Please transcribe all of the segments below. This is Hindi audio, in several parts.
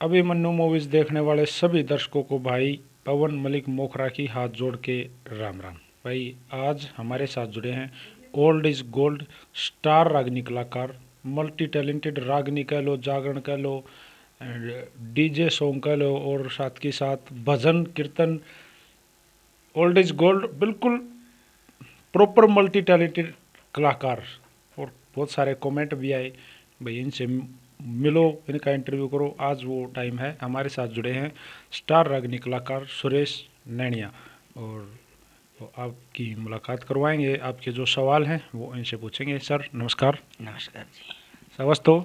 अभिमन्यु मूवीज देखने वाले सभी दर्शकों को भाई पवन मलिक मोखरा की हाथ जोड़ के राम राम। भाई आज हमारे साथ जुड़े हैं ओल्ड इज गोल्ड स्टार रागनी कलाकार, मल्टी टैलेंटेड रागनी कह लो, जागरण कह लो, डीजे सॉन्ग कह लो और साथ के साथ भजन कीर्तन। ओल्ड इज गोल्ड बिल्कुल प्रॉपर मल्टी टैलेंटेड कलाकार। और बहुत सारे कमेंट भी आए भाई इनसे मिलो, इनका इंटरव्यू करो। आज वो टाइम है। हमारे साथ जुड़े हैं स्टार रागनी कलाकार सुरेश नैनिया और वो आपकी मुलाकात करवाएंगे। आपके जो सवाल हैं वो इनसे पूछेंगे। सर नमस्कार। नमस्कार जी। स्वस्थ हो?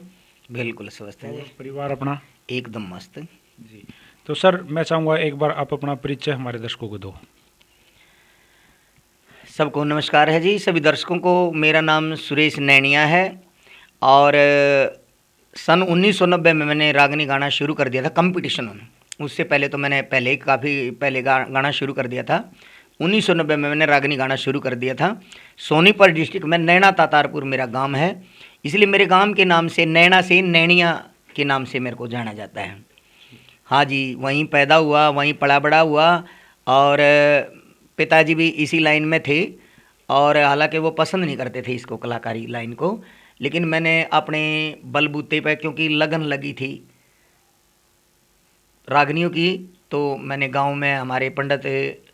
बिल्कुल स्वस्थ है जी। परिवार अपना एकदम मस्त जी। तो सर मैं चाहूँगा एक बार आप अपना परिचय हमारे दर्शकों को दो। सबको नमस्कार है जी। सभी दर्शकों को मेरा नाम सुरेश नैनिया है और सन 1990 में मैंने रागनी गाना शुरू कर दिया था कंपटीशन में। उससे पहले तो मैंने काफ़ी पहले गाना शुरू कर दिया था। 1990 में मैंने रागनी गाना शुरू कर दिया था। सोनीपत डिस्ट्रिक्ट में नैना तातारपुर मेरा गांव है, इसलिए मेरे गांव के नाम से नैना से नैनिया के नाम से मेरे को जाना जाता है। हाँ जी, वहीं पैदा हुआ, वहीं पला बड़ा हुआ और पिताजी भी इसी लाइन में थे और हालांकि वो पसंद नहीं करते थे इसको, कलाकारी लाइन को, लेकिन मैंने अपने बलबूते पर, क्योंकि लगन लगी थी रागनियों की, तो मैंने गांव में हमारे पंडित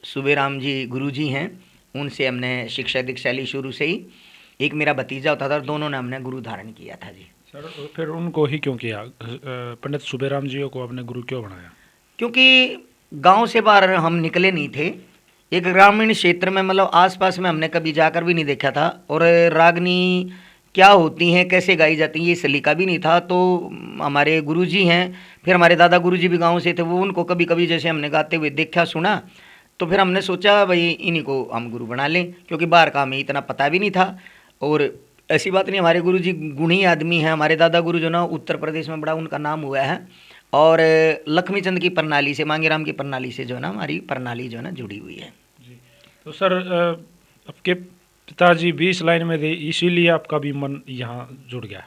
सुबेराम जी गुरुजी हैं, उनसे हमने शिक्षा दीक्षा ली शुरू से ही। एक मेरा भतीजा होता था, दोनों ने हमने गुरु धारण किया था जी। सर फिर उनको ही क्यों किया? पंडित सुबेराम जी को आपने गुरु क्यों बनाया? क्योंकि गांव से बाहर हम निकले नहीं थे। एक ग्रामीण क्षेत्र में, मतलब आसपास में हमने कभी जाकर भी नहीं देखा था और रागनी क्या होती हैं, कैसे गाई जाती हैं, ये सलीका भी नहीं था। तो हमारे गुरुजी हैं, फिर हमारे दादा गुरुजी भी गांव से थे, वो उनको कभी कभी जैसे हमने गाते हुए देखा सुना, तो फिर हमने सोचा भाई इन्हीं को हम गुरु बना लें, क्योंकि बाहर का हमें इतना पता भी नहीं था। और ऐसी बात नहीं, हमारे गुरुजी गुणी आदमी हैं। हमारे दादा गुरु जो ना उत्तर प्रदेश में बड़ा उनका नाम हुआ है और लक्ष्मी चंद की प्रणाली से, मांगेराम की प्रणाली से जो है ना हमारी प्रणाली जो है ना जुड़ी हुई है जी। तो सर आपके पिताजी भी इस लाइन में थे, इसीलिए आपका भी मन यहाँ जुड़ गया?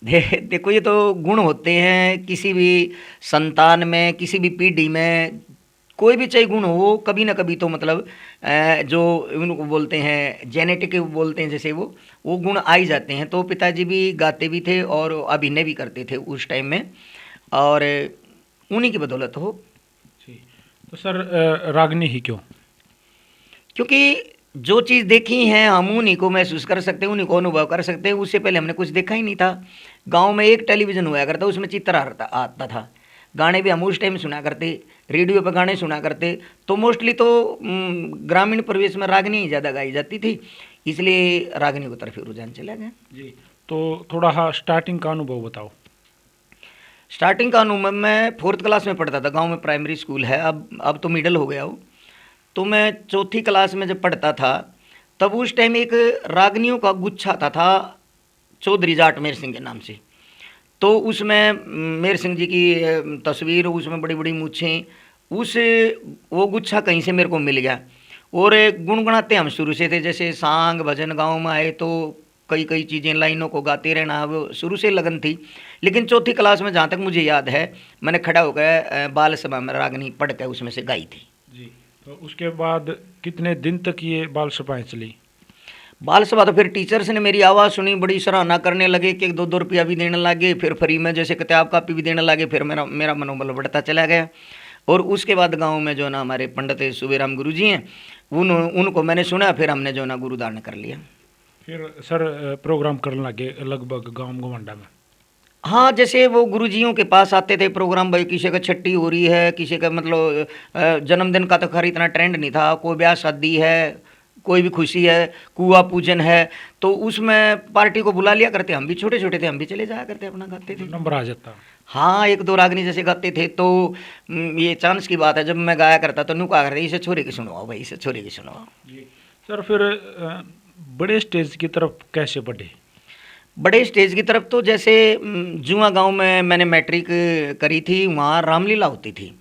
देखो, ये तो गुण होते हैं किसी भी संतान में, किसी भी पीढ़ी में, कोई भी चाहे गुण हो, कभी ना कभी तो मतलब जो उनको बोलते हैं जेनेटिक बोलते हैं, जैसे वो गुण आ ही जाते हैं। तो पिताजी भी गाते भी थे और अभिनय भी करते थे उस टाइम में, और उन्हीं की बदौलत हो जी। तो सर रागनी ही क्यों? क्योंकि जो चीज़ देखी है हम उन्हीं को महसूस कर सकते हैं, उन्हीं को अनुभव कर सकते हैं। उससे पहले हमने कुछ देखा ही नहीं था। गांव में एक टेलीविज़न हुआ करता, उसमें चित्र आता था, गाने भी हम उस टाइम सुना करते, रेडियो पर गाने सुना करते। तो मोस्टली तो ग्रामीण परिवेश में रागनी ही ज़्यादा गाई जाती थी, इसलिए रागनी की तरफ रुझान चला गया जी। तो थोड़ा हाँ स्टार्टिंग का अनुभव बताओ। स्टार्टिंग का अनुभव, मैं 4th क्लास में पढ़ता था। गाँव में प्राइमरी स्कूल है, अब तो मिडल हो गया हो। तो मैं 4थी क्लास में जब पढ़ता था, तब उस टाइम एक रागनियों का गुच्छा था चौधरी जाट मेर सिंह के नाम से। तो उसमें मेर सिंह जी की तस्वीर, उसमें बड़ी बड़ी मूछें, वो गुच्छा कहीं से मेरे को मिल गया और गुनगुनाते हम शुरू से थे। जैसे सांग भजन गांव में आए तो कई कई चीज़ें, लाइनों को गाते रहना, वो शुरू से लगन थी। लेकिन 4थी क्लास में जहाँ तक मुझे याद है, मैंने खड़ा होकर बाल सभा में रागनी पढ़ के उसमें से गाई थी जी। तो उसके बाद कितने दिन तक ये बाल सभाएं चली? बाल सभा तो फिर टीचर्स ने मेरी आवाज़ सुनी, बड़ी सराहना करने लगे कि 2-2 रुपया भी देने लगे, फिर फ्री में जैसे किताब कापी भी देने लगे। फिर मेरा मनोबल बढ़ता चला गया और उसके बाद गांव में जो ना हमारे पंडित सुबेराम गुरु जी हैं, उनको मैंने सुना, फिर हमने जो ना गुरु धारण कर लिया। फिर सर प्रोग्राम करने लगे लगभग गाँव गवंडा में? हाँ, जैसे वो गुरुजियों के पास आते थे प्रोग्राम, भाई किसी का छट्टी हो रही है, किसी का मतलब जन्मदिन का तो खैर इतना ट्रेंड नहीं था, कोई ब्याह शादी है, कोई भी खुशी है, कुआ पूजन है, तो उसमें पार्टी को बुला लिया करते। हम भी छोटे छोटे थे, हम भी चले जाया करते, अपना गाते थे, नंबर आ जाता। हाँ, 1-2 रागनी जैसे गाते थे। तो ये चांस की बात है, जब मैं गाया करता तो न्यू कहा करते इसे छोरे की सुनवाओ भाई, इसे छोरे की सुनवाओ जी। सर फिर बड़े स्टेज की तरफ कैसे बढ़े? बड़े स्टेज की तरफ तो जैसे जुआ गांव में मैंने मैट्रिक करी थी, वहाँ रामलीला होती थी।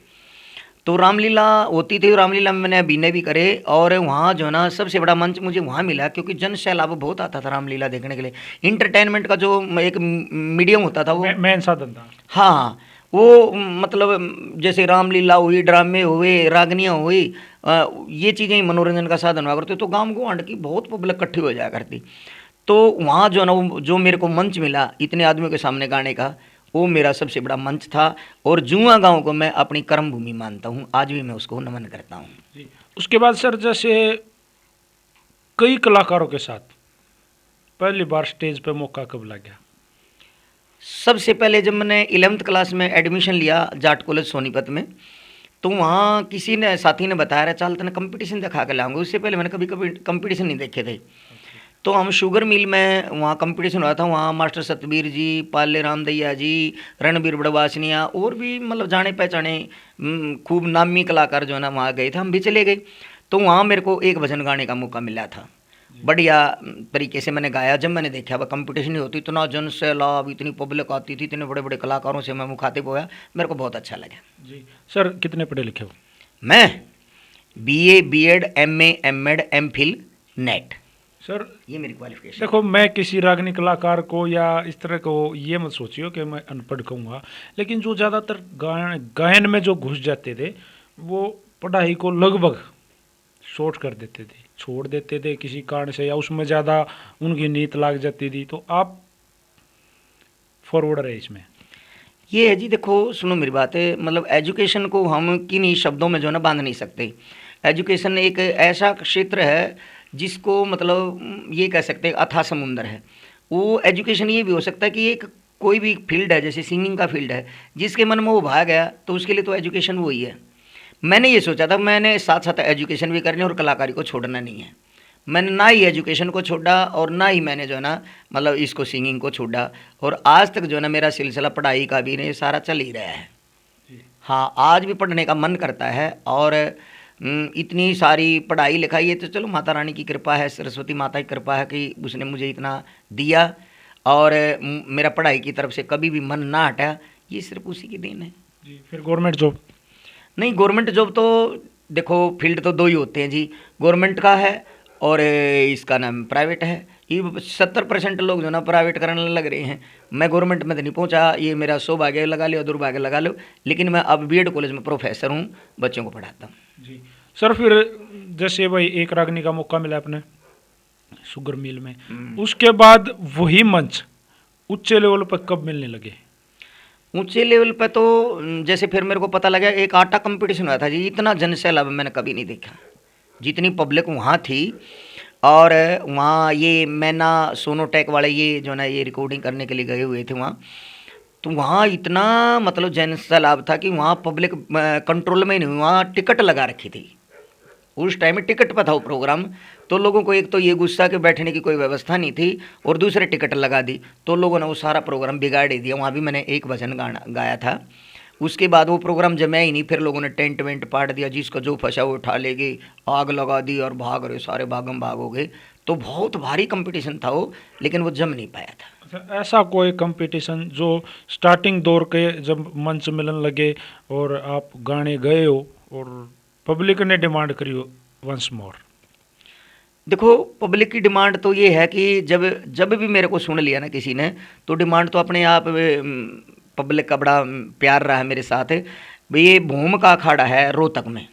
तो रामलीला होती थी, रामलीला में मैंने अभिनय भी करे और वहाँ जो है ना सबसे बड़ा मंच मुझे वहाँ मिला, क्योंकि जन सैलाब बहुत आता था रामलीला देखने के लिए। इंटरटेनमेंट का जो एक मीडियम होता था वो मेन साधन था। हाँ, वो मतलब जैसे रामलीला हुई, ड्रामे हुए, रागनियाँ हुई, ये चीज़ें ही मनोरंजन का साधन हुआ करते, तो गाँव गुआंढ की बहुत पब्लिक इकट्ठी हो जाया करती। तो वहाँ जो है ना, वो जो मेरे को मंच मिला इतने आदमियों के सामने गाने का, वो मेरा सबसे बड़ा मंच था। और जुआ गाँव को मैं अपनी कर्म भूमि मानता हूँ, आज भी मैं उसको नमन करता हूँ। जी। उसके बाद सर, जैसे कई कलाकारों के साथ पहली बार स्टेज पे मौका कब लगा? सबसे पहले जब मैंने 11th क्लास में एडमिशन लिया जाट कॉलेज सोनीपत में, तो वहाँ किसी ने, साथी ने बताया, रहा चल तने कंपटीशन दिखा के लाऊंगा। उससे पहले मैंने कभी कभी कंपटीशन नहीं देखे थे। तो हम शुगर मिल में वहाँ कंपटीशन हुआ था, वहाँ मास्टर सतबीर जी, पाले राम दैया जी, रणबीर बड़वासनिया और भी मतलब जाने पहचाने खूब नामी कलाकार जो है ना वहाँ गए थे, हम भी चले गए। तो वहाँ मेरे को एक भजन गाने का मौका मिला था, बढ़िया तरीके से मैंने गाया। जब मैंने देखा वह कंपटीशन नहीं होती, इतना जन सैलाब, इतनी पब्लिक आती थी, इतने बड़े बड़े कलाकारों से मैं मुखातिब हुआ, मेरे को बहुत अच्छा लगा। जी। सर कितने पढ़े लिखे हो? मैं BA BEd MA MEd MPhil net, sir ये मेरी क्वालिफिकेशन। देखो, मैं किसी रागनी कलाकार को या इस तरह को ये मत सोचियो कि मैं अनपढ़ कहूँगा, लेकिन जो ज़्यादातर गायन में जो घुस जाते थे वो पढ़ाई को लगभग शॉर्ट कर देते थे, छोड़ देते थे किसी कारण से, या उसमें ज़्यादा उनकी नीयत लाग जाती थी। तो आप फॉरवर्ड रहे इसमें। ये है जी, देखो सुनो मेरी बात है, मतलब एजुकेशन को हम किन्हीं शब्दों में जो है ना बांध नहीं सकते। एजुकेशन एक ऐसा क्षेत्र है जिसको मतलब ये कह सकते हैं अथाह समुंदर है। वो एजुकेशन ये भी हो सकता है कि एक कोई भी फील्ड है, जैसे सिंगिंग का फील्ड है, जिसके मन में वो भाग गया तो उसके लिए तो एजुकेशन वही है। मैंने ये सोचा था, मैंने साथ साथ एजुकेशन भी करनी और कलाकारी को छोड़ना नहीं है। मैंने ना ही एजुकेशन को छोड़ा और ना ही मैंने जो है ना मतलब इसको सिंगिंग को छोड़ा, और आज तक जो है ना मेरा सिलसिला पढ़ाई का भी नहीं, सारा चल ही रहा है। हाँ, आज भी पढ़ने का मन करता है। और इतनी सारी पढ़ाई लिखाई है तो चलो माता रानी की कृपा है, सरस्वती माता की कृपा है कि उसने मुझे इतना दिया, और मेरा पढ़ाई की तरफ से कभी भी मन ना हटा, ये सिर्फ उसी की देन है जी। फिर गवर्नमेंट जॉब? नहीं, गवर्नमेंट जॉब तो देखो फील्ड तो दो ही होते हैं जी, गवर्नमेंट का है और इसका नाम प्राइवेट है। ये 70% लोग जो ना प्राइवेट करने लग रहे हैं। मैं गवर्नमेंट में तो नहीं पहुंचा, ये मेरा सौभाग्य लगा लो, दुर्भाग्य लगा लो, लेकिन मैं अब BEd कॉलेज में प्रोफेसर हूँ, बच्चों को पढ़ाता हूँ। जी। सर फिर जैसे भाई एक रागनी का मौका मिला अपने शुगर मिल में, उसके बाद वही मंच उच्च लेवल पर कब मिलने लगे? ऊंचे लेवल पे तो जैसे फिर मेरे को पता लगा, एक आटा कंपटीशन हुआ था जी, इतना जनसैलाब मैंने कभी नहीं देखा, जितनी पब्लिक वहाँ थी। और वहाँ ये मैना सोनोटेक वाले ये जो ना ये रिकॉर्डिंग करने के लिए गए हुए थे वहाँ, तो वहाँ इतना मतलब जनसैलाब था कि वहाँ पब्लिक कंट्रोल में नहीं हुई, वहाँ टिकट लगा रखी थी। उस टाइम में टिकट पर था वो प्रोग्राम, तो लोगों को एक तो ये गुस्सा कि बैठने की कोई व्यवस्था नहीं थी, और दूसरे टिकट लगा दी, तो लोगों ने वो सारा प्रोग्राम बिगाड़ ही दिया। वहाँ भी मैंने एक भजन गाना गाया था। उसके बाद वो प्रोग्राम जमाया ही नहीं, फिर लोगों ने टेंट वेंट पाट दिया, जिसका जो फंसा वो उठा ले गए, आग लगा दी और भाग रहे, सारे भागम भाग हो गए। तो बहुत भारी कंपटीशन था वो, लेकिन वो जम नहीं पाया था। अच्छा, ऐसा कोई कंपटीशन जो स्टार्टिंग दौर के जब मंच मिलन लगे और आप गाने गए हो और पब्लिक ने डिमांड करी हो वंस मोर? देखो पब्लिक की डिमांड तो ये है कि जब जब भी मेरे को सुन लिया ना किसी ने, तो डिमांड तो अपने आप पब्लिक का बड़ा प्यार रहा है मेरे साथ। भाई ये भूम का अखाड़ा है रोहतक में,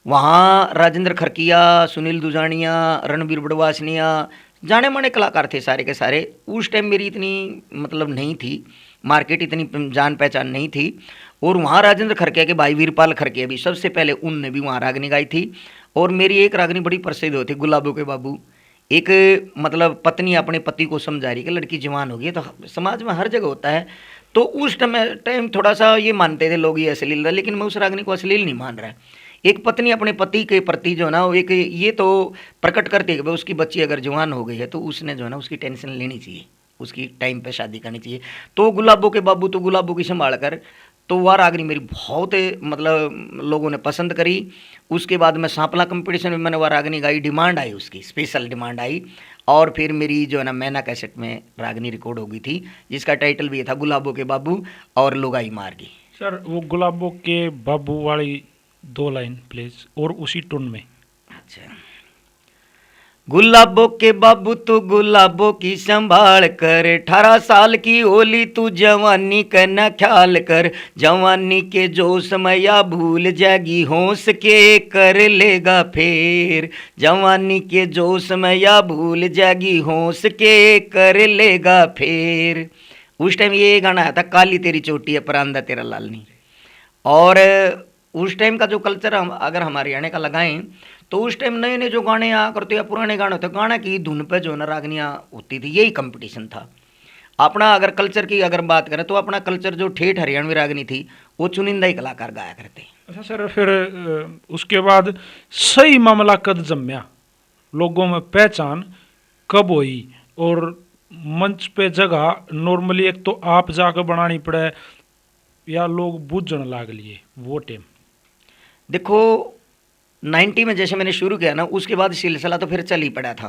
वहाँ राजेंद्र खरकिया, सुनील दुजानिया, रणबीर बड़वासनिया, जाने माने कलाकार थे सारे के सारे। उस टाइम मेरी इतनी मतलब नहीं थी मार्केट, इतनी जान पहचान नहीं थी। और वहाँ राजेंद्र खरकिया के भाई वीरपाल खरकिया भी, सबसे पहले उनने भी वहाँ रागनी गाई थी। और मेरी एक रागनी बड़ी प्रसिद्ध होती, गुलाबों के बाबू। एक मतलब पत्नी अपने पति को समझा रही कि लड़की जवान हो गई है, तो समाज में हर जगह होता है। तो उस टाइम थोड़ा सा ये मानते थे लोग ये अश्लील है, लेकिन मैं उस रागनी को अश्लील नहीं मान रहा। एक पत्नी अपने पति के प्रति जो है ना, वो एक ये तो प्रकट करती है कि भाई उसकी बच्ची अगर जवान हो गई है तो उसने जो है ना उसकी टेंशन लेनी चाहिए, उसकी टाइम पे शादी करनी चाहिए। तो गुलाबों के बाबू तो गुलाबों की संभाल कर, तो वह रागनी मेरी बहुत मतलब लोगों ने पसंद करी। उसके बाद मैं सांपला कंपटीशन में मैंने वह रागनी गाई, डिमांड आई, उसकी स्पेशल डिमांड आई। और फिर मेरी जो है ना मैना कैसेट में रागनी रिकॉर्ड हो गई थी, जिसका टाइटल भी ये था गुलाबों के बाबू और लुगाई मार गई। सर वो गुलाबों के बाबू वाली 2 लाइन प्लीज, और उसी टून में। अच्छा, गुलाबों के बाबू तू गुलाबों की संभाल कर, 18 साल की होली तू जवानी का न ख्याल कर, जवानी के जोश में या भूल जाएगी होश के कर लेगा फेर, जवानी के जोश में या भूल जाएगी होश के कर लेगा फेर। उस टाइम ये गाना आया था, काली तेरी चोटी है परांदा तेरा लाल नहीं। और उस टाइम का जो कल्चर हम अगर हमारे हरियाणा का लगाएं तो उस टाइम नए नए जो गाने आया करते या पुराने गाने होते, गाना की धुन पे जो ना रागनियाँ होती थी, यही कंपटीशन था अपना। अगर कल्चर की अगर बात करें तो अपना कल्चर जो ठेठ हरियाणवी रागनी थी वो चुनिंदा ही कलाकार गाया करते। अच्छा सर, फिर उसके बाद सही मामला कद जम्या, लोगों में पहचान कब हुई और मंच पे जगह नॉर्मली एक तो आप जाकर बनानी पड़े या लोग बूझने लाग लिए वो टाइम? देखो 90 में जैसे मैंने शुरू किया ना, उसके बाद सिलसिला तो फिर चल ही पड़ा था।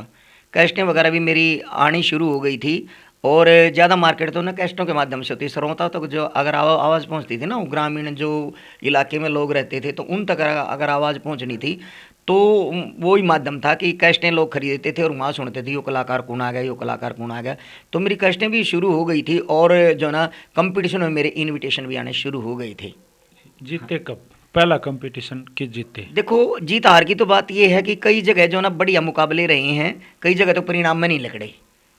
कैस्टें वगैरह भी मेरी आनी शुरू हो गई थी और ज़्यादा मार्केट तो ना कैस्टों के माध्यम से होती। श्रोता तक जो अगर आवाज़ पहुंचती थी ना, वो ग्रामीण जो इलाके में लोग रहते थे तो उन तक अगर आवाज़ पहुंचनी थी तो वो ही माध्यम था कि कैस्टें लोग खरीदते थे और वहाँ सुनते थे यो कलाकार कौन आ गया, यो कलाकार कौन आ गया। तो मेरी कैस्टें भी शुरू हो गई थी और जो ना कंपटीशन में मेरे इन्विटेशन भी आने शुरू हो गए थे। जीते कब पहला कंपटीशन कि जीते? देखो जीत हार की तो बात ये है कि कई जगह जो ना बढ़िया मुकाबले रहे हैं, कई जगह तो परिणाम में नहीं लकड़े।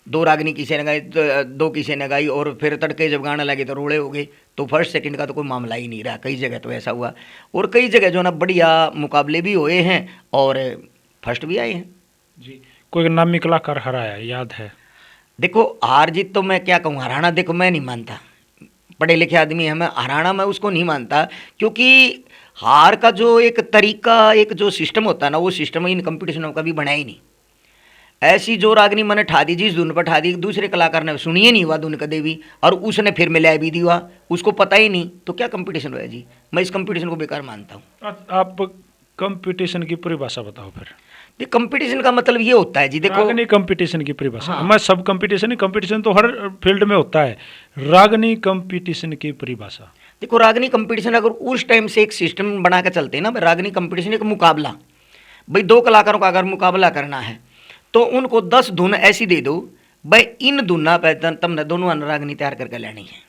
दो रागनी किसी ने गाई, दो किसी ने गाई और फिर तड़के जब गाना लगे तो रोड़े हो गए, तो फर्स्ट सेकंड का तो कोई मामला ही नहीं रहा। कई जगह तो ऐसा हुआ और कई जगह जो ना बढ़िया मुकाबले भी हुए हैं और फर्स्ट भी आए हैं। जी, कोई नामी कलाकार हराया याद है? देखो हार जीत तो मैं क्या कहूँ, हराना देखो मैं नहीं मानता, पढ़े लिखे आदमी है, मैं हराना मैं उसको नहीं मानता, क्योंकि हार का जो एक तरीका, एक जो सिस्टम होता है ना, वो सिस्टम इन कंपटीशनों का भी बना ही नहीं। ऐसी जो रागनी मैंने ठा दी, जिस धुन पर ठा दी, दूसरे कलाकार ने सुनिए नहीं हुआ धुन कदे भी और उसने फिर मिलाया भी दिया, उसको पता ही नहीं, तो क्या कंपटीशन हुआ जी? मैं इस कंपटीशन को बेकार मानता हूँ। आप कंपटीशन की परिभाषा बताओ फिर। ये कंपटीशन का मतलब ये होता है जी, देखो रागनी कंपटीशन की परिभाषा। हाँ। मैं सब कंपटीशन, कंपटीशन तो हर फील्ड में होता है, रागनी कंपटीशन की परिभाषा। देखो रागनी कंपटीशन अगर उस टाइम से एक सिस्टम बना के चलते हैं ना, रागनी कंपटीशन एक मुकाबला, भाई दो कलाकारों का अगर मुकाबला करना है तो उनको 10 धुन ऐसी दे दो, भाई इन धुना पे तुमने दोनों रागनी तैयार करके लेनी है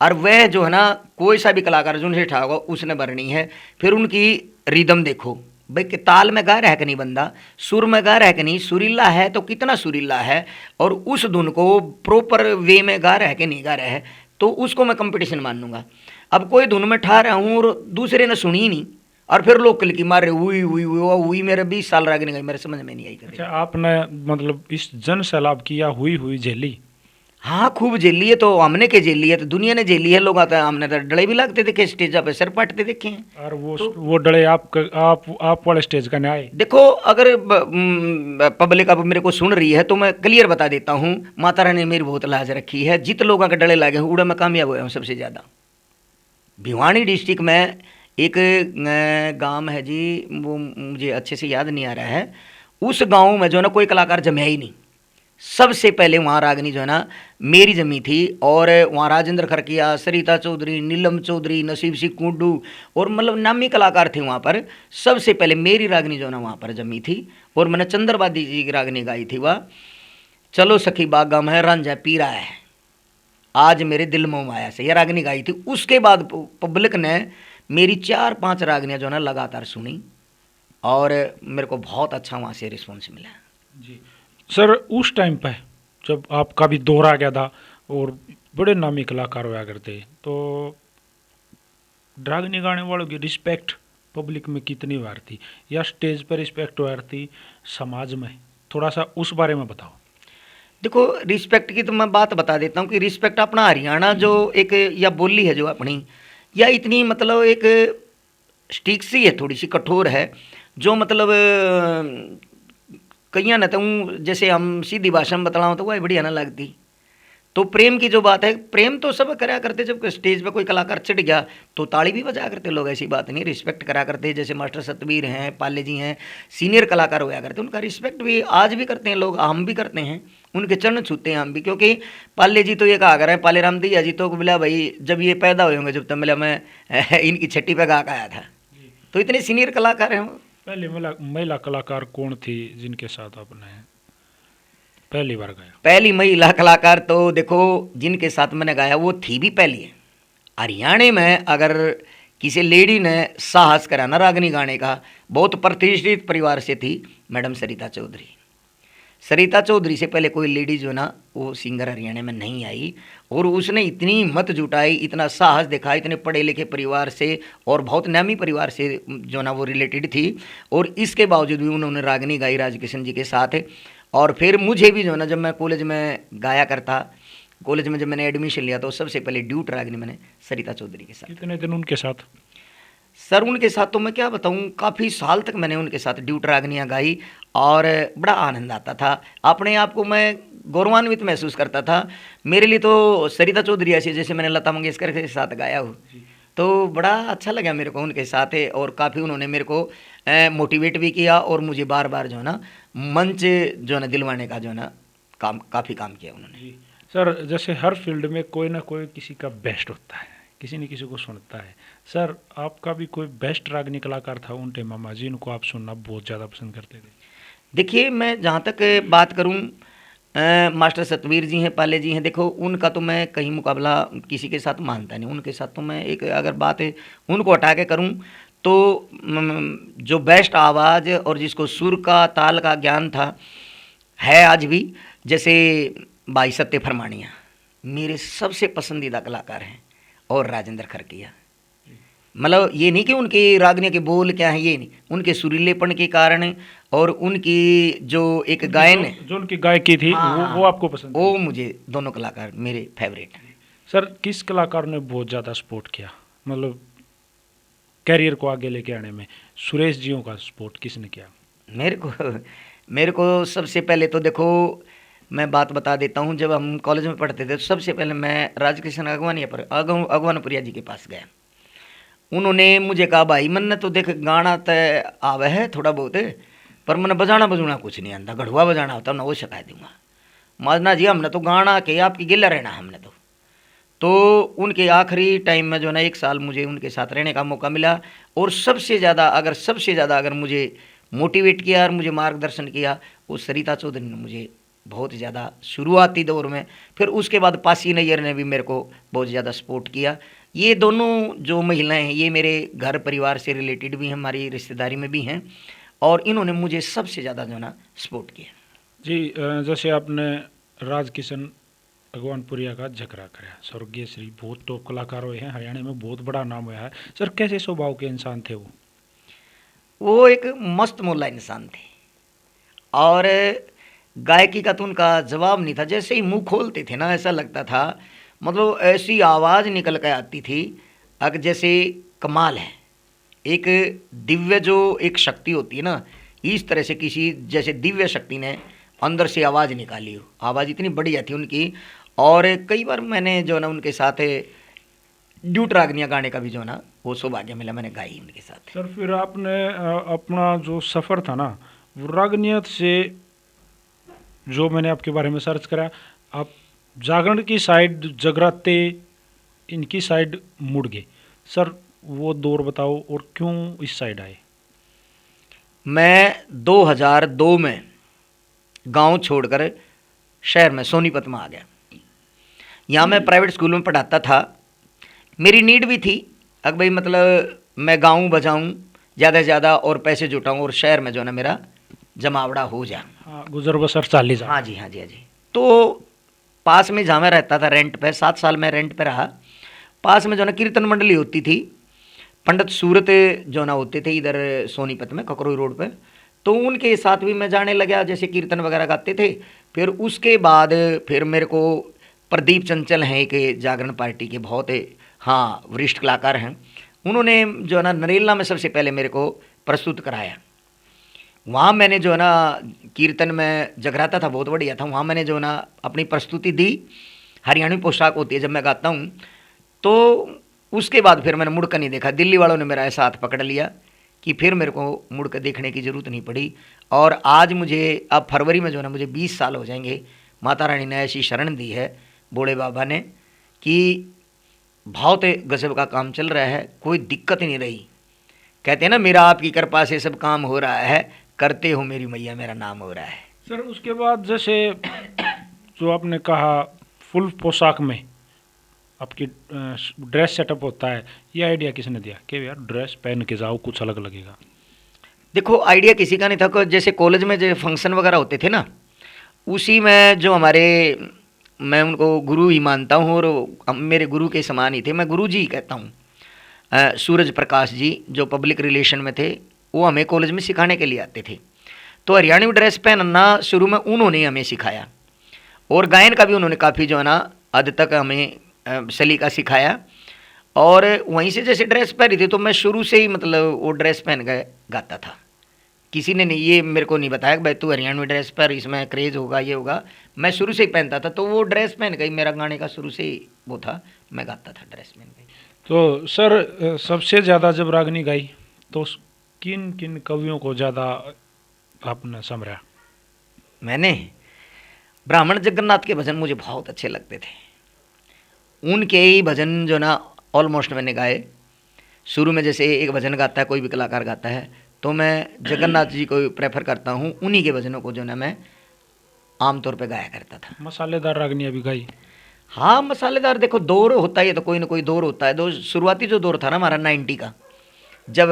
और वह जो है ना कोई सा भी कलाकार जो उनसे ठा होगा उसने भरनी है। फिर उनकी रिदम देखो, भाई कि ताल में गा रहा है कि नहीं बंदा, सुर में गा रहा है कि नहीं, सुरीला है तो कितना सुरीला है, और उस धुन को प्रॉपर वे में गा रहा है कि नहीं गा रहा है, तो उसको मैं कंपटीशन मान लूँगा। अब कोई धुन में ठा रहा हूँ और दूसरे ने सुनी ही नहीं और फिर लोग क्लिकी मार रहे हुई हुई हुई, मेरे 20 साल रागनी गई, मेरे समझ में नहीं आई कभी। अच्छा, आपने मतलब इस जन सैलाब की या हुई झेली? हाँ खूब झेली है, तो हमने के झेली है तो दुनिया ने झेली है। लोग आता है, हमने तो डले भी लगते देखे, स्टेज पे सर पाटते देखे हैं। और वो तो वो डरे आप वाले स्टेज का न्याय? देखो अगर पब्लिक अब मेरे को सुन रही है तो मैं क्लियर बता देता हूँ, माता रानी ने मेरी बहुत लाज रखी है। जित लोगों के डले लगे उड़ा मैं कामयाब हुआ हूँ सबसे ज़्यादा। भिवानी डिस्ट्रिक्ट में एक गांव है जी, वो मुझे अच्छे से याद नहीं आ रहा है, उस गांव में जो है ना कोई कलाकार जमे ही नहीं। सबसे पहले वहाँ रागनी जो है ना मेरी जमी थी और वहाँ राजेंद्र खरकिया, सरिता चौधरी, नीलम चौधरी, नसीब सिंह कुंडू और मतलब नामी कलाकार थे वहाँ पर। सबसे पहले मेरी रागनी जो है ना वहाँ पर जमी थी और मैंने चंद्रबादी जी की रागनी गाई थी, वह चलो सखी बागा में रांझा पीरा है आज मेरे दिल में आया से, यह रागनी गाई थी। उसके बाद पब्लिक ने मेरी 4-5 रागनियाँ जो है ना लगातार सुनी और मेरे को बहुत अच्छा वहाँ से रिस्पॉन्स मिला। जी सर, उस टाइम पे जब आपका भी दौर आ गया था और बड़े नामी कलाकार हुआ करते, तो रागनी गाने वालों की रिस्पेक्ट पब्लिक में कितनी बार थी या स्टेज पर रिस्पेक्ट हुआ थी समाज में? थोड़ा सा उस बारे में बताओ। देखो रिस्पेक्ट की तो मैं बात बता देता हूँ कि रिस्पेक्ट अपना हरियाणा जो एक या बोली है जो अपनी, या इतनी मतलब एक स्टिक सी है, थोड़ी सी कठोर है, जो मतलब कहीं ना तो जैसे हम सीधी भाषा में बताऊँ तो वह बढ़िया ना लगती। तो प्रेम की जो बात है, प्रेम तो सब करा करते, जब स्टेज पे कोई कलाकार चढ़ गया तो ताली भी बजा करते लोग, ऐसी बात नहीं, रिस्पेक्ट करा करते। जैसे मास्टर सतबीर हैं, पाले जी हैं, सीनियर कलाकार हुआ करते, उनका रिस्पेक्ट भी आज भी करते हैं लोग, हम भी करते हैं, उनके चरण छूते हैं हम भी। क्योंकि पाले जी तो ये कहा कर रहे हैं, पाले राम दैया जी तो बोला भाई जब ये पैदा हुए होंगे जब तक मिला मैं इनकी छट्टी पे गा आया था, तो इतने सीनियर कलाकार हैं। पहली महिला महिला कलाकार कौन थी जिनके साथ आपने पहली बार गाया? पहली महिला कलाकार तो देखो जिनके साथ मैंने गाया वो थी भी पहली है। हरियाणा में अगर किसी लेडी ने साहस करा ना रागनी गाने का, बहुत प्रतिष्ठित परिवार से थी मैडम सरिता चौधरी। सरिता चौधरी से पहले कोई लेडी जो ना वो सिंगर हरियाणा में नहीं आई, और उसने इतनी हिम्मत जुटाई, इतना साहस दिखाया, इतने पढ़े लिखे परिवार से और बहुत नामी परिवार से जो ना वो रिलेटेड थी, और इसके बावजूद भी उन्होंने रागनी गाई राजकिशन जी के साथ। और फिर मुझे भी जो ना जब मैं कॉलेज में गाया करता, कॉलेज में जब मैंने एडमिशन लिया तो सबसे पहले ड्यूट रागनी मैंने सरिता चौधरी के साथ। कितने दिन उनके साथ? सर उनके साथ तो मैं क्या बताऊं, काफ़ी साल तक मैंने उनके साथ ड्यूट रागनियाँ गाई और बड़ा आनंद आता था। अपने आप को मैं गौरवान्वित महसूस करता था। मेरे लिए तो सरिता चौधरी ऐसी जैसे मैंने लता मंगेशकर के साथ गाया हूँ, तो बड़ा अच्छा लगा मेरे को उनके साथ है। और काफ़ी उन्होंने मेरे को मोटिवेट भी किया और मुझे बार बार जो है ना मंच जो है ना दिलवाने का जो है ना काम काफ़ी काम किया उन्होंने। सर जैसे हर फील्ड में कोई ना कोई किसी का बेस्ट होता है, किसी न किसी को सुनता है। सर आपका भी कोई बेस्ट रागनी कलाकार था उनके मामा जी, इनको आप सुनना बहुत ज़्यादा पसंद करते थे? देखिए मैं जहाँ तक बात करूँ, मास्टर सतवीर जी हैं, पाले जी हैं, देखो उनका तो मैं कहीं मुकाबला किसी के साथ मानता नहीं। उनके साथ तो मैं एक अगर बात है उनको हटा के करूँ तो जो बेस्ट आवाज़ और जिसको सुर का ताल का ज्ञान था है आज भी, जैसे भाई सत्य फरमानिया मेरे सबसे पसंदीदा कलाकार हैं, और राजेंद्र खरकिया। मतलब ये नहीं कि उनकी रागनिया के बोल क्या है, ये नहीं, उनके सुरीलेपन के कारण और उनकी जो एक गायन है, जो उनकी गायकी थी, हाँ, वो आपको पसंद? वो मुझे दोनों कलाकार मेरे फेवरेट हैं। सर किस कलाकार ने बहुत ज़्यादा सपोर्ट किया, मतलब कैरियर को आगे लेके आने में? सुरेश जियों का सपोर्ट किसने किया? मेरे को सबसे पहले तो देखो मैं बात बता देता हूँ, जब हम कॉलेज में पढ़ते थे तो सबसे पहले मैं राजकिशन अगवानपुरिया जी के पास गया। उन्होंने मुझे कहा भाई मन तो देख गाना तय आवे है थोड़ा बहुत, पर मैंने बजाना बजाना कुछ नहीं आता, गढ़वा बजाना होता मैं वो सिखा दूंगा। माजना जी हमने तो गाना के आपकी गिला रहना हमने तो उनके आखिरी टाइम में जो ना 1 साल मुझे उनके साथ रहने का मौका मिला। और सबसे ज़्यादा अगर मुझे मोटिवेट किया और मुझे मार्गदर्शन किया वो सरिता चौधरी ने मुझे बहुत ज़्यादा शुरुआती दौर में, फिर उसके बाद पासी नैयर ने भी मेरे को बहुत ज़्यादा सपोर्ट किया। ये दोनों जो महिलाएं हैं ये मेरे घर परिवार से रिलेटेड भी हैं, हमारी रिश्तेदारी में भी हैं, और इन्होंने मुझे सबसे ज़्यादा जो ना सपोर्ट किया। जी जैसे आपने राजकिशन अगवानपुरिया का जिक्र कराया, स्वर्गीय श्री बहुत टॉप कलाकार हुए हैं, हरियाणा में बहुत बड़ा नाम हुआ है। सर कैसे स्वभाव के इंसान थे वो एक मस्त मोला इंसान थे, और गायकी का तो उनका जवाब नहीं था। जैसे ही मुंह खोलते थे ना ऐसा लगता था, मतलब ऐसी आवाज़ निकल कर आती थी अगर जैसे कमाल है। एक दिव्य जो एक शक्ति होती है ना, इस तरह से किसी जैसे दिव्य शक्ति ने अंदर से आवाज़ निकाली हो, आवाज़ इतनी बढ़िया थी उनकी। और कई बार मैंने जो ना उनके साथ ड्यूट रागनियाँ गाने का भी जो ना वो सौभाग्य मिला, मैंने गाई उनके साथ। सर फिर आपने अपना जो सफ़र था ना वो रागनियत से, जो मैंने आपके बारे में सर्च करा, आप जागरण की साइड, जगराते इनकी साइड मुड़ गए। सर वो दौर बताओ और क्यों इस साइड आए? मैं 2002 में गांव छोड़कर शहर में सोनीपत में आ गया। यहाँ मैं प्राइवेट स्कूल में पढ़ाता था। मेरी नीड भी थी अब भाई, मतलब मैं गाऊँ बजाऊँ ज़्यादा से ज़्यादा और पैसे जुटाऊँ और शहर में जो ना मेरा जमावड़ा हो जाए। हाँ, गुजर बसर चाली जा। हाँ जी हाँ जी हाँ जी। तो पास में जहाँ मैं रहता था रेंट पे, 7 साल मैं रेंट पे रहा। पास में जो ना कीर्तन मंडली होती थी, पंडित सूरत जो ना होते थे इधर सोनीपत में ककरोई रोड पे, तो उनके साथ भी मैं जाने लगा, जैसे कीर्तन वगैरह गाते थे। फिर उसके बाद फिर मेरे को प्रदीप चंचल हैं एक जागरण पार्टी के बहुत हाँ वरिष्ठ कलाकार हैं, उन्होंने जो है ना नरेला में सबसे पहले मेरे को प्रस्तुत कराया। वहाँ मैंने जो है ना कीर्तन में जगराता था, बहुत बढ़िया था। वहाँ मैंने जो है ना अपनी प्रस्तुति दी। हरियाणवी पोशाक होती है जब मैं गाता हूँ, तो उसके बाद फिर मैंने मुड़ कर नहीं देखा। दिल्ली वालों ने मेरा ऐसा हाथ पकड़ लिया कि फिर मेरे को मुड़ कर देखने की ज़रूरत नहीं पड़ी। और आज मुझे अब फरवरी में जो है ना मुझे 20 साल हो जाएंगे। माता रानी ने ऐसी शरण दी है बूढ़े बाबा ने कि बहुत गजब का काम चल रहा है, कोई दिक्कत ही नहीं रही। कहते हैं ना, मेरा आपकी कृपा से सब काम हो रहा है, करते हो मेरी मैया मेरा नाम हो रहा है। सर उसके बाद जैसे जो आपने कहा फुल पोशाक में आपकी ड्रेस सेटअप होता है, ये आइडिया किसने दिया कि यार ड्रेस पहन के जाओ कुछ अलग लगेगा? देखो आइडिया किसी का नहीं था। जैसे कॉलेज में जो फंक्शन वगैरह होते थे ना, उसी में जो हमारे, मैं उनको गुरु ही मानता हूँ और मेरे गुरु के समान ही थे, मैं गुरु जी ही कहता हूँ। सूरज प्रकाश जी जो पब्लिक रिलेशन में थे, वो हमें कॉलेज में सिखाने के लिए आते थे। तो हरियाणवी ड्रेस पहनना शुरू में उन्होंने हमें सिखाया, और गायन का भी उन्होंने काफ़ी जो है ना हद तक हमें सलीका सिखाया। और वहीं से जैसे ड्रेस पहनी थी तो मैं शुरू से ही मतलब वो ड्रेस पहन के गाता था। किसी ने नहीं, ये मेरे को नहीं बताया कि भाई तू हरियाणवी ड्रेस पर इसमें क्रेज़ होगा ये होगा, मैं शुरू से ही पहनता था। तो वो ड्रेस पहन गई, मेरा गाने का शुरू से ही वो था, मैं गाता था ड्रेस पहन गई। तो सर सबसे ज़्यादा जब रागनी गाई तो किन किन कवियों को ज़्यादा आपने समझा? मैंने ब्राह्मण जगन्नाथ के भजन मुझे बहुत अच्छे लगते थे। उनके ही भजन जो ना ऑलमोस्ट मैंने गाए। शुरू में जैसे एक भजन गाता है, कोई भी कलाकार गाता है, तो मैं जगन्नाथ जी को प्रेफर करता हूँ। उन्हीं के भजनों को जो ना मैं आमतौर पे गाया करता था। मसालेदार रागनियाँ भी गाई? हाँ मसालेदार, देखो दौर होता है तो कोई ना कोई दौर होता है। शुरुआती जो दौर था ना हमारा 90 का, जब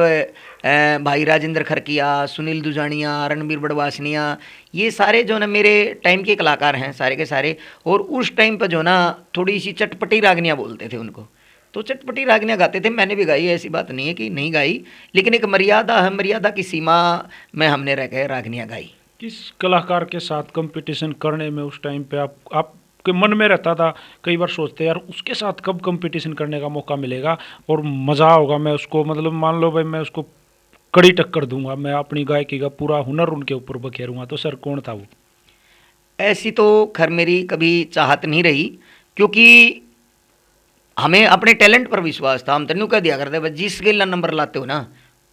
भाई राजेंद्र खरकिया, सुनील दुजानिया, रणबीर बड़वासनिया, ये सारे जो ना मेरे टाइम के कलाकार हैं सारे के सारे। और उस टाइम पर जो ना थोड़ी सी चटपटी रागनियाँ बोलते थे उनको, तो चटपटी रागनियाँ गाते थे। मैंने भी गाई, ऐसी बात नहीं है कि नहीं गाई, लेकिन एक मर्यादा है, मर्यादा की सीमा में हमने रह के रागनियाँ गाई। किस कलाकार के साथ कंपटीशन करने में उस टाइम पे आपके मन में रहता था? कई बार सोचते यार उसके साथ कब कंपटीशन करने का मौका मिलेगा और मज़ा होगा, मैं उसको मतलब मान लो भाई मैं उसको कड़ी टक्कर दूंगा, मैं अपनी गायकी का पूरा हुनर उनके ऊपर बखेरूंगा। तो सर कौन था वो? ऐसी तो खैर मेरी कभी चाहत नहीं रही, क्योंकि हमें अपने टैलेंट पर विश्वास था। हम तेनू कह दिया करते भाई जिस गेला नंबर लाते हो ना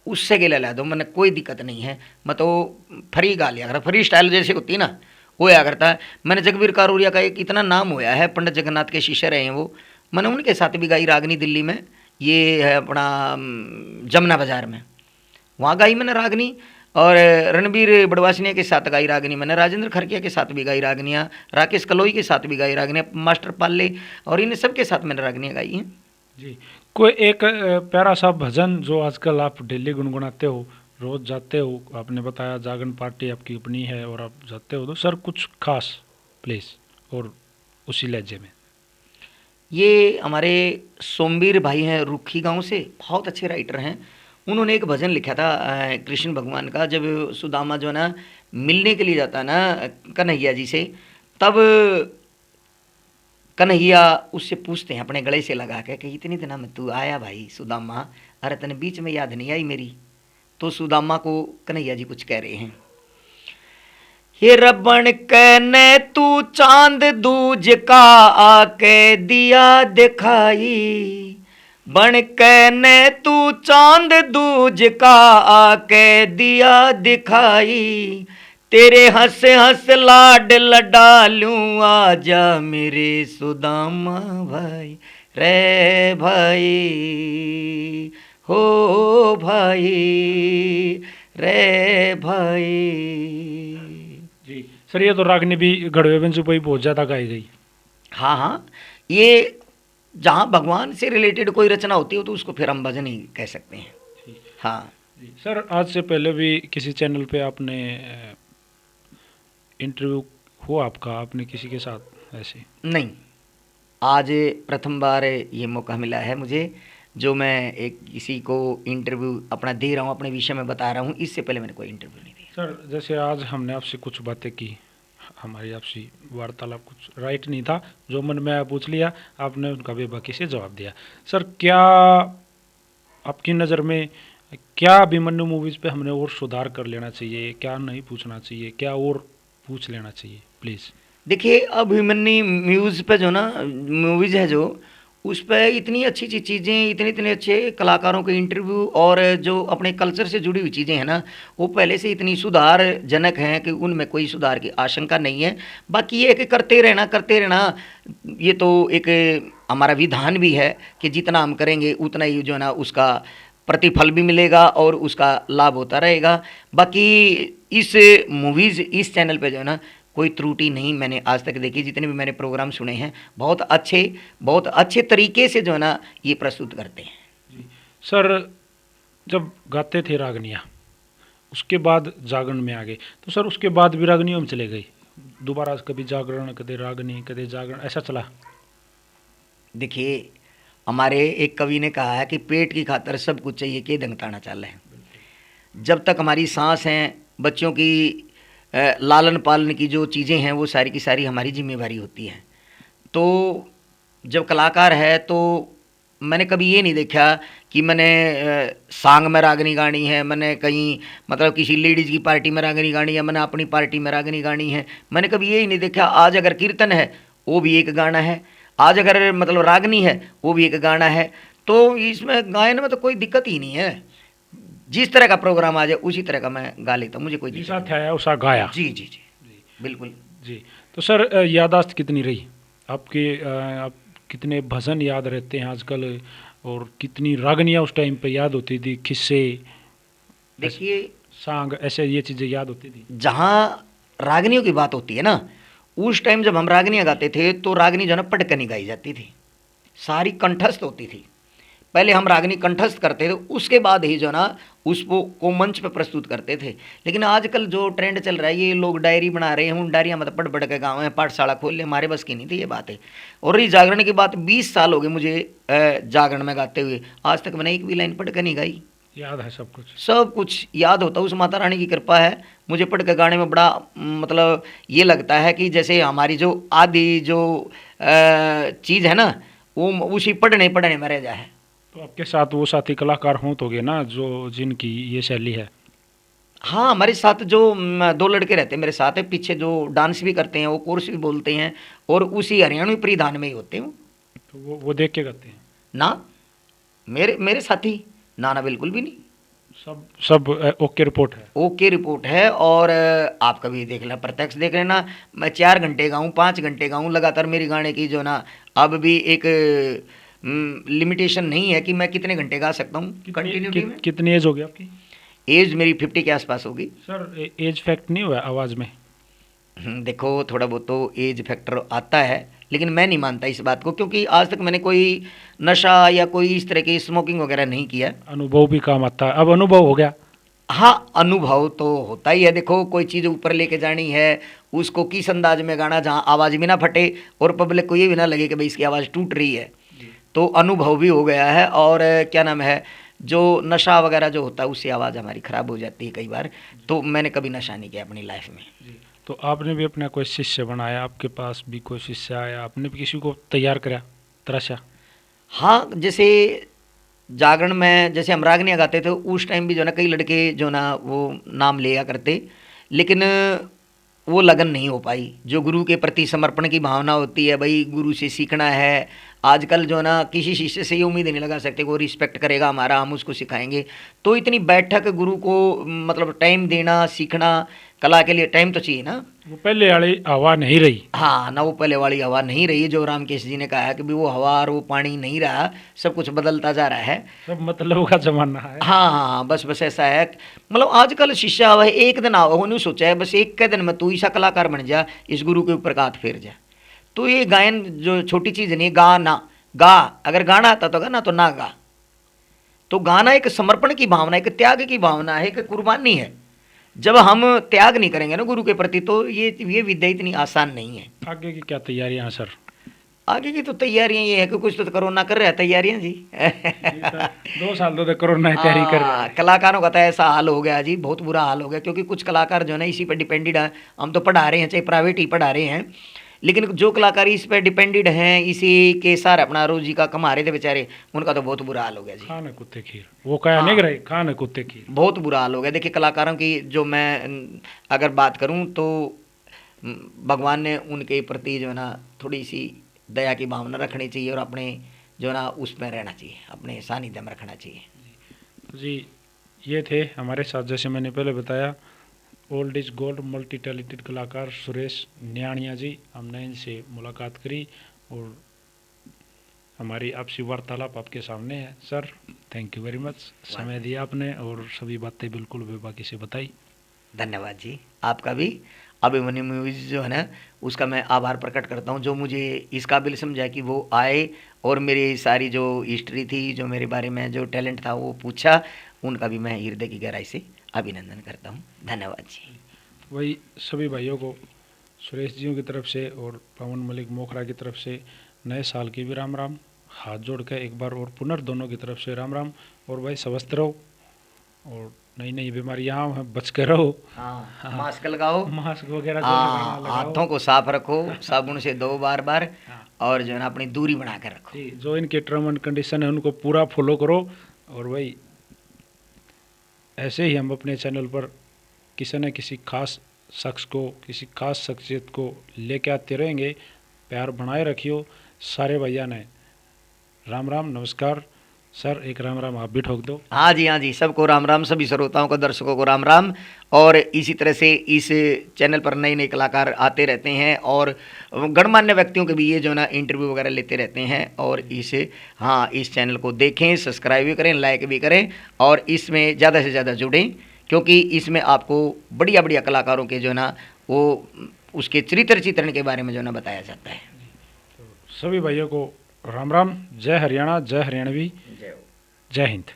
उससे गेला ला दो, मैंने कोई दिक्कत नहीं है। मैं तो फ्री गा लिया कर, फ्री स्टाइल जैसे होती है ना वो या करता है। मैंने जगबीर कारूरिया का एक इतना नाम होया है, पंडित जगन्नाथ के शिष्य रहे हैं वो, मैंने उनके साथ भी गाई रागनी दिल्ली में। ये है अपना जमुना बाज़ार में, वहाँ गाई मैंने रागनी। और रणबीर बड़वासनिया के साथ गाई रागनी मैंने, राजेंद्र खरकिया के साथ भी गाई रागनियाँ, राकेश कलोई के साथ भी गाई रागनियाँ, मास्टर पाल्ले और इन सब के साथ मैंने रागनियाँ गाई हैं। जी, कोई एक प्यारा सा भजन जो आजकल आप डेली गुनगुनाते हो, रोज जाते हो, आपने बताया जागरण पार्टी आपकी अपनी है और आप जाते हो, तो सर कुछ खास प्लीज़ और उसी लहजे में। ये हमारे सोमवीर भाई हैं रुखी गांव से, बहुत अच्छे राइटर हैं। उन्होंने एक भजन लिखा था कृष्ण भगवान का, जब सुदामा जो है ना मिलने के लिए जाता है ना कन्हैया जी से, तब कन्हैया उससे पूछते हैं अपने गले से लगा के कि इतनी दिन में तू आया भाई सुदामा, अरे तने बीच में याद नहीं आई मेरी? तो सुदामा को कन्हैया जी कुछ कह रहे हैं, हे रबण कहने तू चांद दूज का आके दिया दिखाई, बण कहने तू चांद दूज का आके दिया दिखाई, तेरे हंस हंस लाड लडा लूं आजा मेरे सुदामा भाई रे भाई, हो भाई रे भाई। जी सर, ये तो रागनी भी गढ़वे बंसू पे बहुत ज़्यादा गाई गई। हाँ हाँ, ये जहाँ भगवान से रिलेटेड कोई रचना होती हो तो उसको फिर हम भजन ही कह सकते हैं। हाँ जी सर, आज से पहले भी किसी चैनल पे आपने इंटरव्यू हुआ आपका, आपने किसी के साथ ऐसे? नहीं, आज प्रथम बार ये मौका मिला है मुझे, जो मैं एक किसी को इंटरव्यू अपना दे रहा हूँ, अपने विषय में बता रहा हूँ। इससे पहले मैंने कोई इंटरव्यू नहीं दिया। सर जैसे आज हमने आपसे कुछ बातें की, हमारी आपसी वार्तालाप कुछ राइट नहीं था, जो मन में आया पूछ लिया, आपने उनका बेबाकी से जवाब दिया। सर क्या आपकी नज़र में क्या अभिमन्यु मूवीज़ पे हमने और सुधार कर लेना चाहिए, क्या नहीं पूछना चाहिए, क्या और पूछ लेना चाहिए प्लीज़? देखिए अभिमन्यु म्यूज़ पे जो ना मूवीज़ है जो, उस पर इतनी अच्छी अच्छी चीज़ें, इतने इतने अच्छे कलाकारों के इंटरव्यू और जो अपने कल्चर से जुड़ी हुई चीज़ें हैं ना, वो पहले से इतनी सुधारजनक हैं कि उनमें कोई सुधार की आशंका नहीं है। बाकी ये है कि करते रहना, ये तो एक हमारा विधान भी है कि जितना हम करेंगे उतना ही जो है ना उसका प्रतिफल भी मिलेगा और उसका लाभ होता रहेगा। बाकी इस मूवीज़ इस चैनल पे जो है ना कोई त्रुटि नहीं मैंने आज तक देखी। जितने भी मैंने प्रोग्राम सुने हैं बहुत अच्छे तरीके से जो है ना ये प्रस्तुत करते हैं। जी सर, जब गाते थे रागनियाँ उसके बाद जागरण में आ गए, तो सर उसके बाद भी रागनियों में चले गए दोबारा, कभी जागरण कभी रागनी कभी जागरण ऐसा चला? देखिए, हमारे एक कवि ने कहा है कि पेट की खातर सब कुछ चाहिए कि दंगताना चाल है। जब तक हमारी सांस हैं, बच्चों की लालन पालन की जो चीज़ें हैं वो सारी की सारी हमारी जिम्मेवारी होती है। तो जब कलाकार है तो मैंने कभी ये नहीं देखा कि मैंने सांग में रागनी गानी है, मैंने कहीं मतलब किसी लेडीज़ की पार्टी में रागनी गानी है, मैंने अपनी पार्टी में रागनी गानी है। मैंने कभी ये ही नहीं देखा। आज अगर कीर्तन है वो भी एक गाना है, आज अगर मतलब रागनी है वो भी एक गाना है। तो इसमें गायन में तो कोई दिक्कत ही नहीं है। जिस तरह का प्रोग्राम आ जाए उसी तरह का मैं गा लेता हूँ, मुझे कोई जैसा दिक्कत था उसा गाया। नहीं। जी जी जी बिल्कुल। जी, तो सर यादाश्त कितनी रही आपके? आप कितने भजन याद रहते हैं आजकल, और कितनी रागनियाँ उस टाइम पे याद होती थी, किस्से, देखिए, सांग, ऐसे ये चीज़ें याद होती थी? जहाँ रागनियों की बात होती है ना, उस टाइम जब हम रागनियाँ गाते थे तो रागनी जो है ना पटक नहीं गाई जाती थी, सारी कंठस्थ होती थी। पहले हम रागनी कंठस्थ करते थे, उसके बाद ही जो है ना उसको को मंच पे प्रस्तुत करते थे। लेकिन आजकल जो ट्रेंड चल रहा है, ये लोग डायरी बना रहे हैं, उन डायरियाँ मतलब पढ़ पढ़ के गाँव है, पाठशाला खोल ले, हमारे बस की नहीं थी ये बात है। और रही जागरण की बात, 20 साल हो गए मुझे जागरण में गाते हुए, आज तक मैंने एक भी लाइन पढ़ के नहीं गाई। याद है सब कुछ? सब कुछ याद होता है, उस माता रानी की कृपा है। मुझे पढ़ के गाने में बड़ा मतलब ये लगता है कि जैसे हमारी जो आदि जो चीज़ है ना वो उसी पढ़ने पढ़ने में रह जाए। तो आपके साथ वो साथी कलाकार हों तो गए ना जो जिनकी ये शैली है? हाँ, हमारे साथ जो 2 लड़के रहते हैं मेरे साथ है पीछे, जो डांस भी करते हैं, वो कोर्स भी बोलते हैं और उसी हरियाणवी परिधान में ही होते हैं। तो वो देख के गाते हैं? ना, मेरे मेरे साथी ना ना बिल्कुल भी नहीं। सब सब ओके रिपोर्ट है? ओके रिपोर्ट है। और आप कभी देख लेना, प्रत्यक्ष देख लेना, मैं 4 घंटे गाऊँ 5 घंटे गाऊँ लगातार, मेरी गाने की जो ना अब भी एक लिमिटेशन नहीं है कि मैं कितने घंटे गा सकता हूँ कंटिन्यूटी में। कितनी एज हो गई आपकी? एज मेरी 50 के आसपास होगी। सर एज फैक्ट नहीं हुआ आवाज़ में? देखो, थोड़ा बहुत तो एज फैक्टर आता है, लेकिन मैं नहीं मानता इस बात को, क्योंकि आज तक मैंने कोई नशा या कोई इस तरह की स्मोकिंग वगैरह नहीं किया। अनुभव भी काम आता है, अब अनुभव हो गया। हाँ, अनुभव तो होता ही है। देखो, कोई चीज़ ऊपर लेके जानी है, उसको किस अंदाज में गाना जहाँ आवाज़ भी ना फटे और पब्लिक को ये भी ना लगे कि भाई इसकी आवाज़ टूट रही है, तो अनुभव भी हो गया है। और क्या नाम है, जो नशा वगैरह जो होता है उससे आवाज़ हमारी ख़राब हो जाती है कई बार। तो मैंने कभी नशा नहीं किया अपनी लाइफ में। तो आपने भी अपना कोई शिष्य बनाया, आपके पास भी कोई शिष्य आया, आपने भी किसी को तैयार करा, तराशा? हाँ, जैसे जागरण में जैसे हम रागनियाँ गाते थे उस टाइम भी जो ना कई लड़के जो ना वो नाम लिया करते, लेकिन वो लगन नहीं हो पाई जो गुरु के प्रति समर्पण की भावना होती है। भाई गुरु से सीखना है। आजकल जो ना किसी शिष्य से ये उम्मीद नहीं लगा सकते कि वो रिस्पेक्ट करेगा हमारा, हम उसको सिखाएंगे। तो इतनी बैठक गुरु को मतलब टाइम देना, सीखना, कला के लिए टाइम तो चाहिए ना। वो पहले वाली हवा नहीं रही। हाँ ना, वो पहले वाली हवा नहीं रही है, जो रामकेश जी ने कहा है कि भी वो हवा और वो पानी नहीं रहा, सब कुछ बदलता जा रहा है। सब मतलब का जमाना है। हाँ हाँ हाँ, बस बस ऐसा है। मतलब आजकल शिष्य आवा है, एक दिन आओ नहीं सोचा है, बस एक के दिन में तू ऐसा कलाकार बन जा, इस गुरु के ऊपर हाथ फेर जा। तो ये गायन जो छोटी चीज़ नहीं, गा ना गा, अगर गाना आता तो गा, ना तो ना गा। तो गाना एक समर्पण की भावना, एक त्याग की भावना है, एक कुर्बानी है। जब हम त्याग नहीं करेंगे ना गुरु के प्रति, तो ये विद्या इतनी आसान नहीं है। आगे की क्या तैयारियां हैं सर? आगे की तो तैयारियां ये है कि कुछ तो कोरोना कर रहा है तैयारियां जी। 2 साल तो कोरोना की तैयारी कर रहे हैं। कलाकारों का तो ऐसा हाल हो गया जी, बहुत बुरा हाल हो गया, क्योंकि कुछ कलाकार जो है ना इसी पर डिपेंडेड है। हम तो पढ़ा रहे हैं, चाहे प्राइवेट ही पढ़ा रहे हैं, लेकिन जो कलाकार इस पर डिपेंडेड हैं, इसी के सार अपना रोजी का कमा रहे थे बेचारे, उनका तो बहुत बुरा हाल हो गया जी। खाने कुत्ते खीर, वो कहा नहीं रहे, खाने कुत्ते खीर। बहुत बुरा हाल हो गया। देखिए, कलाकारों की जो मैं अगर बात करूं तो भगवान ने उनके प्रति जो है ना थोड़ी सी दया की भावना रखनी चाहिए, और अपने जो है ना उसमें रहना चाहिए, अपने सानिध्य में रखना चाहिए। जी, ये थे हमारे साथ, जैसे मैंने पहले बताया, old is gold multi talented कलाकार सुरेश न्याणिया जी। हमने इनसे मुलाकात करी और हमारी आपसी वार्तालाप आपके सामने है। Sir, thank you very much, समय दिया आपने और सभी बातें बिल्कुल बेबाकी से बताई। धन्यवाद जी, आपका भी। अभिमन्यु मूवीज़ जो है ना, उसका मैं आभार प्रकट करता हूँ, जो मुझे इस काबिल समझा कि वो आए और मेरी सारी जो हिस्ट्री थी, जो मेरे बारे में जो टैलेंट था वो पूछा। उनका भी मैं हृदय की गहराई से अभिनंदन करता हूँ। धन्यवाद जी। वही सभी भाइयों को सुरेश जियों की तरफ से और पवन मलिक मोखरा की तरफ से नए साल की भी राम राम। हाथ जोड़ के एक बार और पुनर् दोनों की तरफ से राम राम। और भाई स्वस्थ रहो और नई नई बीमारियाँ हैं, बच के रहो। हाँ, मास्क लगाओ, मास्क वगैरह जो लगाना हाँ, लगाओ। हाथों को साफ रखो, साबुन से धो बार बार, हाँ और जो है ना अपनी दूरी बना कर रखो। जी, जो इनके टर्म एंड कंडीशन है उनको पूरा फॉलो करो। और भाई ऐसे ही हम अपने चैनल पर किसी न किसी खास शख्स को, किसी खास शख्सियत को लेके आते रहेंगे। प्यार बनाए रखियो सारे भैया ने। राम राम, नमस्कार। सर, एक राम राम आप भी ठोक दो। हाँ जी, हाँ जी, सबको राम राम, सभी श्रोताओं को, दर्शकों को राम राम। और इसी तरह से इस चैनल पर नए नए कलाकार आते रहते हैं और गणमान्य व्यक्तियों के भी ये जो ना इंटरव्यू वगैरह लेते रहते हैं। और इस चैनल को देखें, सब्सक्राइब भी करें, लाइक भी करें और इसमें ज़्यादा से ज़्यादा जुड़ें, क्योंकि इसमें आपको बढ़िया बढ़िया कलाकारों के जो ना वो उसके चरित्र चित्रण के बारे में जो ना बताया जाता है। सभी भाइयों को राम राम। जय हरियाणा, जय हरियाणवी, जय हिंद।